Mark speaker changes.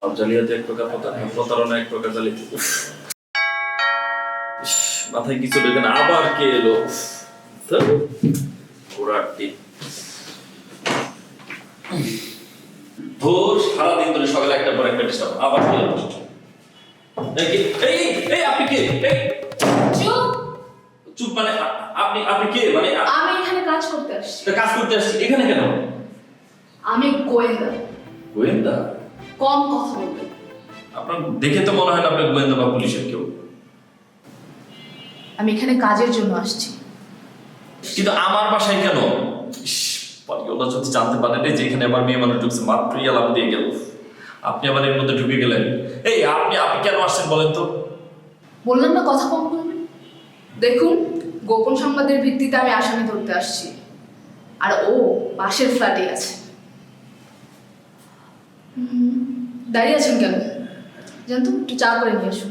Speaker 1: জালিয়াতি এক প্রকার প্রতারণা এক প্রকার জালিয়াতি। মাথায় কিছু ঢোকে না, আবার কে এলো? ঘোড়াটি ভোর সারাদিন ধরে সকালে একটা পর একটা ডিস্টার্ব, আবার কে এলো? আপনি কে?
Speaker 2: চুপ!
Speaker 1: চুপ মানে আপনি কে? মানে
Speaker 2: আমি এখানে কাজ করতে আসছি।
Speaker 1: কাজ করতে আসছি এখানে কেন?
Speaker 2: আমি গোয়েন্দা।
Speaker 1: গোয়েন্দা?
Speaker 2: কম কথা বলবেন।
Speaker 1: আপনার দেখে তো মনে হয় না আপনি গোয়েন্দা বা পুলিশের কেউ।
Speaker 2: আমি এখানে কাজের জন্য আসছি।
Speaker 1: কিন্তু আমার বাসায় কেন? ওরা যদি জানতে পারেন যে এখানে আবার মেয়ে মানুষ ঢুকছে, মাত্রই অ্যালার্ম দিয়ে গেল, আপনি আবার এর মধ্যে ঢুকে গেলেন। আপনি কেন আসছেন বলেন তো?
Speaker 2: বললাম না কথা কম বলবেন। দেখুন, গোপন সংবাদের ভিত্তিতে আমি আসামি ধরতে আসছি, আর ও পাশের ফ্ল্যাটে আছে। দাঁড়িয়ে আছেন কেন? জানতো একটু চা করে নিয়ে আসুন।